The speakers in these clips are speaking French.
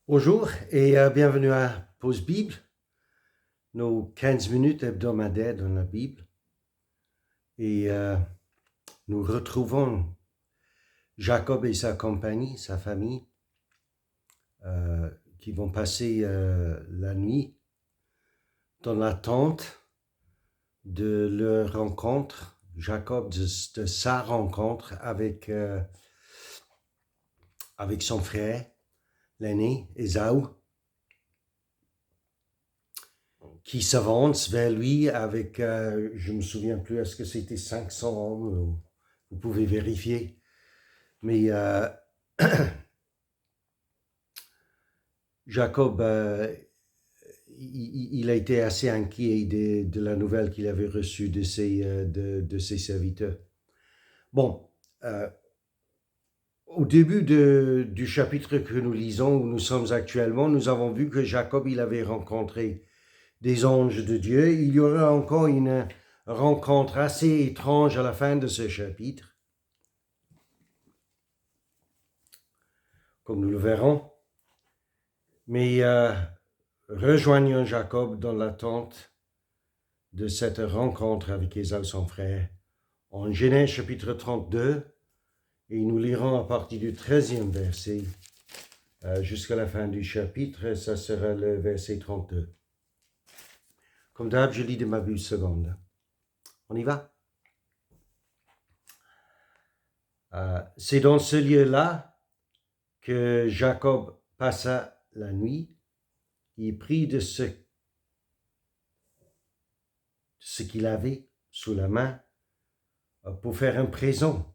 Bonjour et bienvenue à Pause Bible, nos 15 minutes hebdomadaires dans la Bible. Et nous retrouvons Jacob et sa compagnie, sa famille, qui vont passer la nuit dans l'attente de leur rencontre, Jacob de sa rencontre avec son frère, l'aîné, Ésaü, qui s'avance vers lui avec, je ne me souviens plus, est-ce que c'était 500 hommes? Vous pouvez vérifier. Mais Jacob, il a été assez inquiet de la nouvelle qu'il avait reçue de ses serviteurs. Bon, au début du chapitre que nous lisons, où nous sommes actuellement, nous avons vu que Jacob, il avait rencontré des anges de Dieu. Il y aura encore une rencontre assez étrange à la fin de ce chapitre, comme nous le verrons. Mais rejoignons Jacob dans l'attente de cette rencontre avec Ésaü, son frère, en Genèse chapitre 32, et nous lirons à partir du 13e verset jusqu'à la fin du chapitre, ça sera le verset 32. Comme d'hab, je lis de ma Bible seconde. On y va? C'est dans ce lieu-là que Jacob passa la nuit. Il prit de ce qu'il avait sous la main pour faire un présent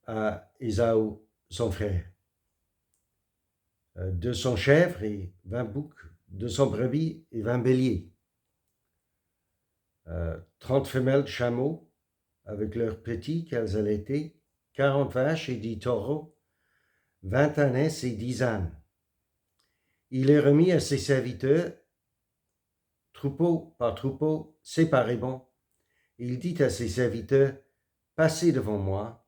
à Ésaü, son frère. 200 chèvres et 20 boucs, 200 brebis et 20 béliers. 30 femelles chameaux avec leurs petits qu'elles allaitaient, 40 vaches et 10 taureaux, 20 ânesses et 10 ânes. Il les remit à ses serviteurs, troupeau par troupeau, séparément. Il dit à ses serviteurs, passez devant moi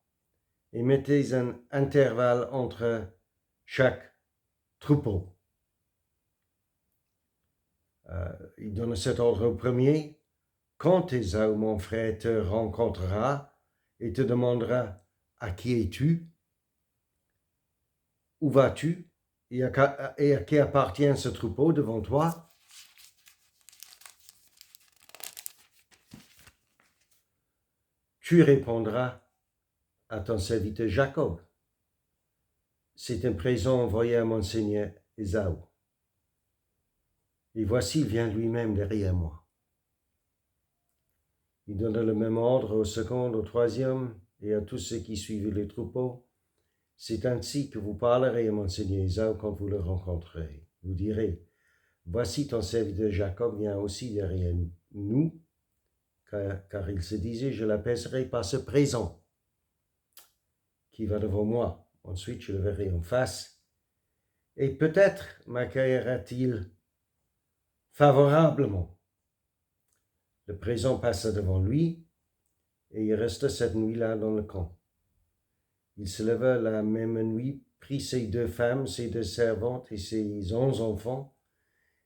et mettez un intervalle entre chaque troupeau. Il donne cet ordre au premier. Quand Ésaü, mon frère, te rencontrera et te demandera à qui es-tu, où vas-tu et à qui appartient ce troupeau devant toi, tu répondras à ton serviteur Jacob. C'est un présent envoyé à mon seigneur Ésaü. Et voici, il vient lui-même derrière moi. Il donna le même ordre au second, au troisième et à tous ceux qui suivaient les troupeaux. C'est ainsi que vous parlerez à mon seigneur Ésaü quand vous le rencontrerez. Vous direz, voici ton serviteur Jacob vient aussi derrière nous, car il se disait, je l'apaiserai par ce présent qui va devant moi. Ensuite, je le verrai en face. Et peut-être m'accueillera-t-il favorablement. Le présent passa devant lui, et il resta cette nuit-là dans le camp. Il se leva la même nuit, prit ses 2 femmes, ses 2 servantes et ses 11 enfants,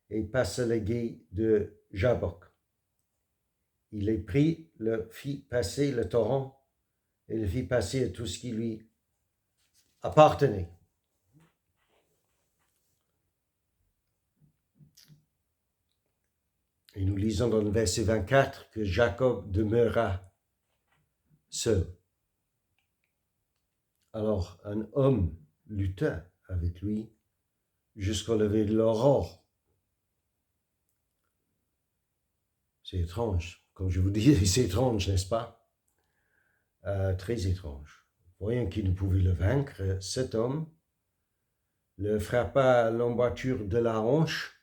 et passa le gué de Jabbok. Il les prit, le fit passer le torrent, et le fit passer à tout ce qui lui appartenait. Et nous lisons dans le verset 24 que Jacob demeura seul. Alors un homme lutta avec lui jusqu'au lever de l'aurore. C'est étrange. Comme je vous dis, c'est étrange, n'est-ce pas? Très étrange. Voyant qu'il ne pouvait le vaincre, cet homme le frappa à l'emboîture de la hanche.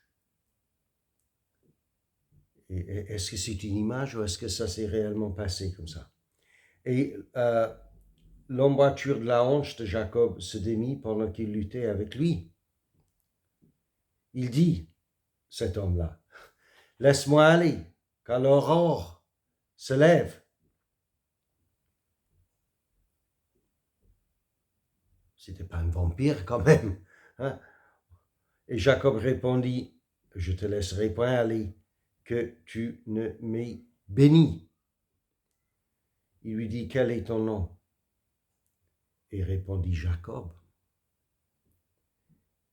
Et est-ce que c'est une image ou est-ce que ça s'est réellement passé comme ça? Et l'emboîture de la hanche de Jacob se démit pendant qu'il luttait avec lui. Il dit, cet homme-là, laisse-moi aller, car l'aurore se lève. C'était pas un vampire quand même, hein? Et Jacob répondit, je te laisserai point aller, que tu ne m'aies béni. Il lui dit, quel est ton nom? Et répondit Jacob.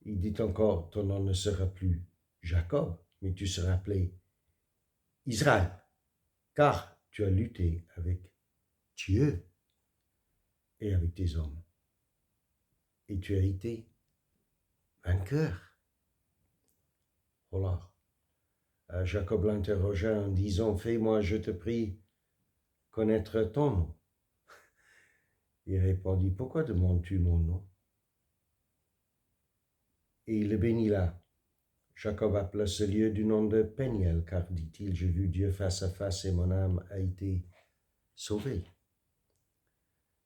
Il dit encore, ton nom ne sera plus Jacob, mais tu seras appelé Israël, car tu as lutté avec Dieu et avec tes hommes. Et tu as été vainqueur. Voilà. Jacob l'interrogea en disant, fais-moi, je te prie, connaître ton nom. Il répondit, pourquoi demandes-tu mon nom? Et il le bénit là. Jacob appela ce lieu du nom de Péniel, car, dit-il, j'ai vu Dieu face à face et mon âme a été sauvée.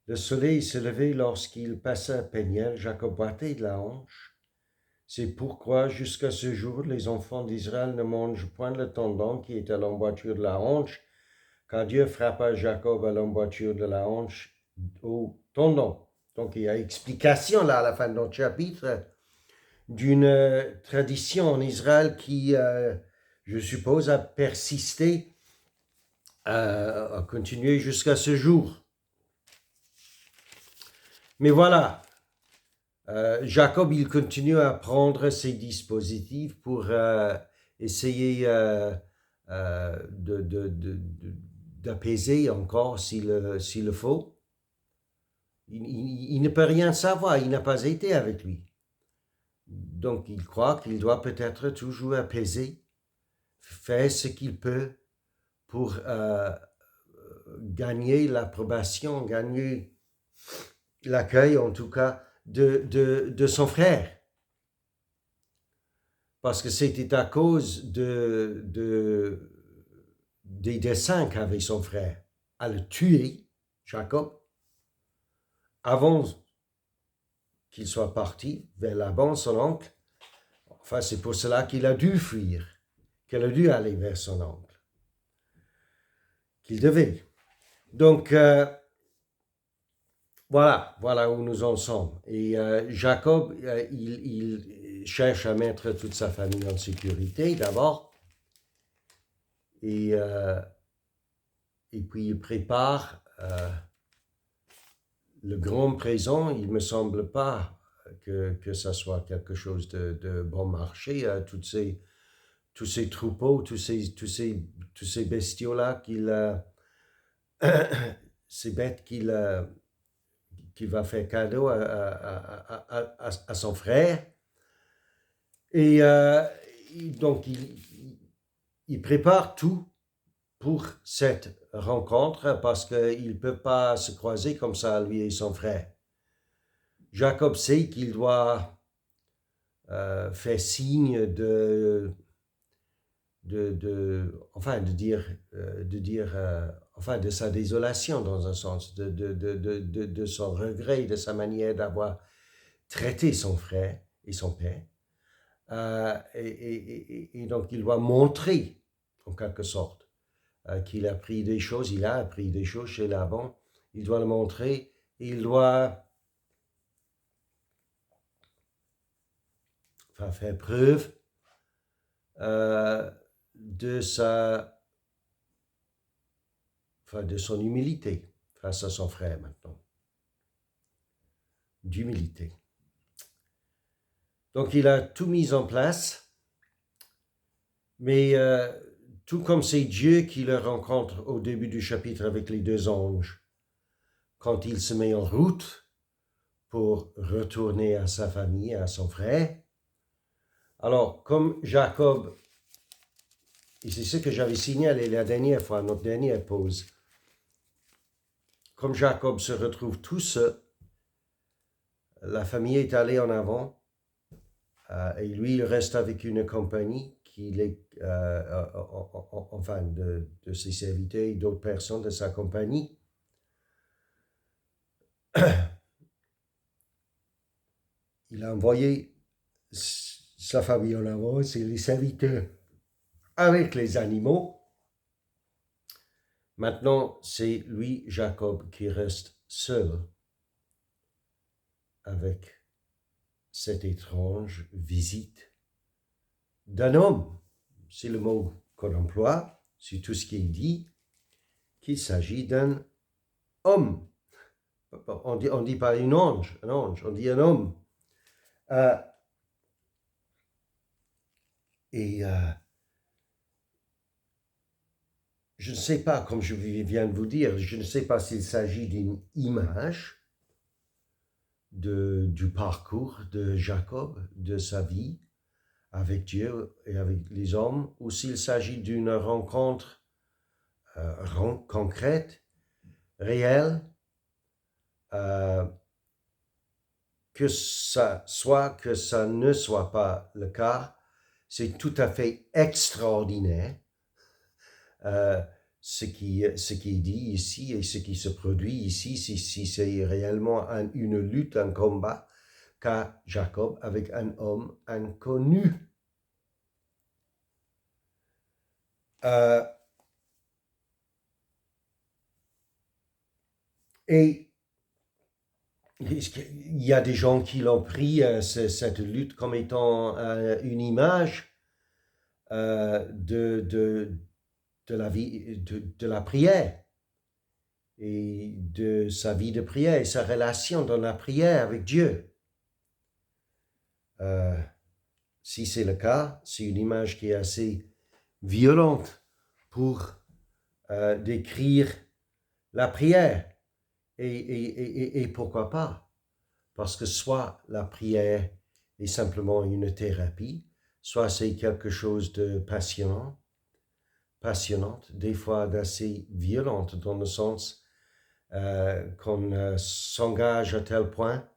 Le soleil se levait lorsqu'il passa Péniel, Jacob battait de la hanche. C'est pourquoi, jusqu'à ce jour, les enfants d'Israël ne mangent point le tendon qui est à l'emboîture de la hanche, car Dieu frappa Jacob à l'emboîture de la hanche au tendon. Donc, il y a explication là à la fin de notre chapitre d'une tradition en Israël qui, je suppose, a persisté, a continué jusqu'à ce jour. Mais voilà, Jacob, il continue à prendre ses dispositifs pour essayer d'apaiser encore s'il le faut. Il ne peut rien savoir, il n'a pas été avec lui. Donc il croit qu'il doit peut-être toujours apaiser, faire ce qu'il peut pour gagner l'approbation, gagner l'accueil en tout cas de son frère. Parce que c'était à cause des desseins qu'avait son frère à le tuer, Jacob, avant qu'il soit parti vers Laban, son oncle. Enfin, c'est pour cela qu'il a dû fuir, qu'il a dû aller vers son oncle, qu'il devait. Donc, voilà où nous en sommes. Et Jacob, il cherche à mettre toute sa famille en sécurité d'abord. Et puis il prépare le grand présent. Il ne me semble pas que ça soit quelque chose de bon marché. Tous ces troupeaux, tous ces bestiaux-là ces bêtes qu'il va faire cadeau à son frère. Et donc, il prépare tout pour cette rencontre parce qu'il ne peut pas se croiser comme ça, lui et son frère. Jacob sait qu'il doit faire signe de sa désolation dans un sens, de son regret, de sa manière d'avoir traité son frère et son père. Et donc il doit montrer, en quelque sorte, qu'il a appris des choses, il a appris des choses chez Laban, il doit le montrer, il doit faire preuve de son humilité face à son frère maintenant. D'humilité. Donc il a tout mis en place, mais tout comme c'est Dieu qui le rencontre au début du chapitre avec les deux anges, quand il se met en route pour retourner à sa famille, à son frère. Alors, comme Jacob, et c'est ce que j'avais signalé la dernière fois, notre dernière pause, comme Jacob se retrouve tout seul, la famille est allée en avant, et lui, il reste avec une compagnie de ses serviteurs et d'autres personnes de sa compagnie. Il a envoyé sa famille en avant, c'est les serviteurs avec les animaux. Maintenant, c'est lui, Jacob, qui reste seul avec cette étrange visite d'un homme. C'est le mot qu'on emploie, c'est tout ce qui est dit, qu'il s'agit d'un homme. On dit pas un ange, on dit un homme. Et je ne sais pas, comme je viens de vous dire, je ne sais pas s'il s'agit d'une image du parcours de Jacob, de sa vie avec Dieu et avec les hommes, ou s'il s'agit d'une rencontre concrète, réelle, que ça soit, que ça ne soit pas le cas, c'est tout à fait extraordinaire. Ce qui est dit ici et ce qui se produit ici, si c'est réellement une lutte, un combat qu'a Jacob avec un homme inconnu. Et il y a des gens qui l'ont pris, cette lutte, comme étant une image de la vie, de la prière et de sa vie de prière et sa relation dans la prière avec Dieu. Si c'est le cas, c'est une image qui est assez violente pour décrire la prière. Et pourquoi pas? Parce que soit la prière est simplement une thérapie, soit c'est quelque chose de passionnante, des fois d'assez violente, dans le sens qu'on s'engage à tel point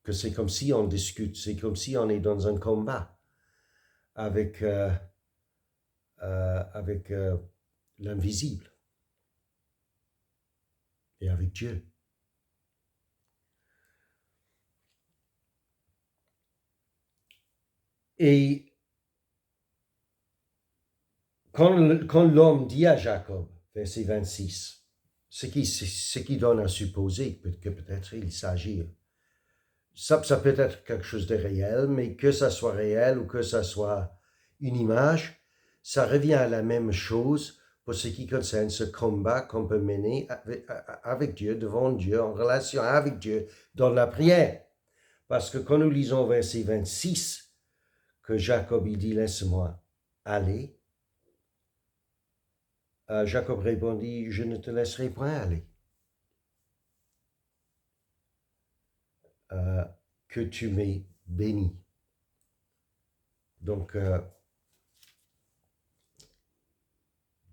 que c'est comme si on discute, c'est comme si on est dans un combat avec l'invisible et avec Dieu. Et quand l'homme dit à Jacob, verset 26, ce qui donne à supposer que peut-être il s'agit, ça peut être quelque chose de réel, mais que ça soit réel ou que ça soit une image, ça revient à la même chose pour ce qui concerne ce combat qu'on peut mener avec Dieu, devant Dieu, en relation avec Dieu, dans la prière. Parce que quand nous lisons verset 26, que Jacob il dit « Laisse-moi aller », Jacob répondit « Je ne te laisserai point aller. Que tu m'aies béni. » Donc,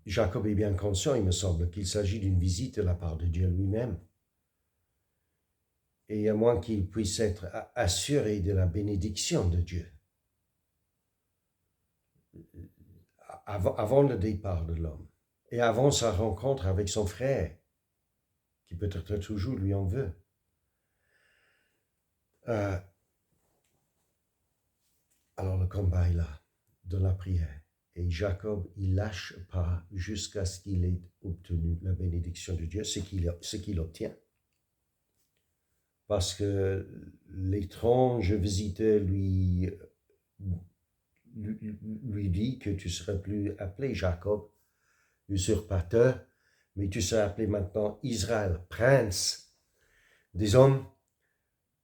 Jacob est bien conscient, il me semble, qu'il s'agit d'une visite de la part de Dieu lui-même. Et à moins qu'il puisse être assuré de la bénédiction de Dieu avant le départ de l'homme et avant sa rencontre avec son frère, qui peut-être toujours lui en veut. Alors le combat est là, dans la prière. Et Jacob, il lâche pas jusqu'à ce qu'il ait obtenu la bénédiction de Dieu, ce qu'il obtient. Parce que l'étrange visiteur lui dit que tu ne seras plus appelé Jacob, usurpateur, mais tu seras appelé maintenant Israël, prince des hommes,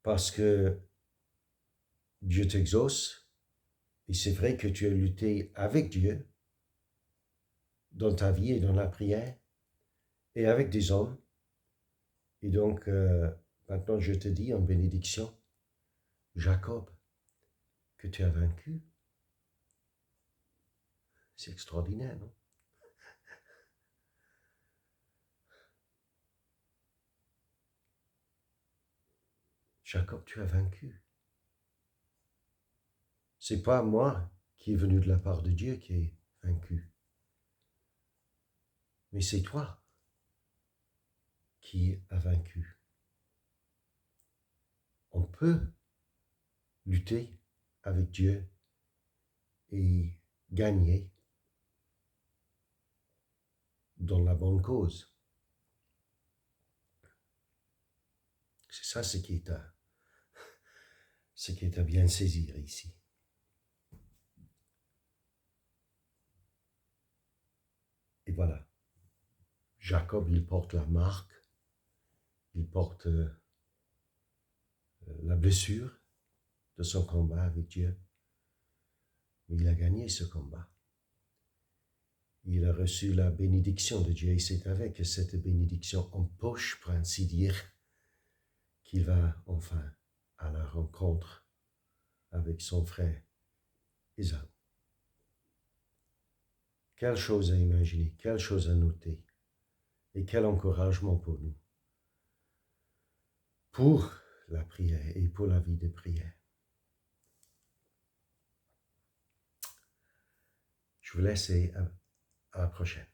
parce que Dieu t'exauce. Et c'est vrai que tu as lutté avec Dieu dans ta vie et dans la prière et avec des hommes. Et donc, maintenant je te dis en bénédiction, Jacob, que tu as vaincu. C'est extraordinaire, non? Jacob, tu as vaincu. C'est pas moi qui est venu de la part de Dieu qui est vaincu. Mais c'est toi qui as vaincu. On peut lutter avec Dieu et gagner dans la bonne cause. C'est ça ce qui est à bien saisir ici. Et voilà. Jacob, il porte la marque, il porte la blessure de son combat avec Dieu. Mais il a gagné ce combat. Il a reçu la bénédiction de Dieu et c'est avec cette bénédiction en poche, pour ainsi dire, qu'il va enfin à la rencontre avec son frère Ésaü. Quelle chose à imaginer, quelle chose à noter et quel encouragement pour nous, pour la prière et pour la vie de prière. Je vous laisse et à la prochaine.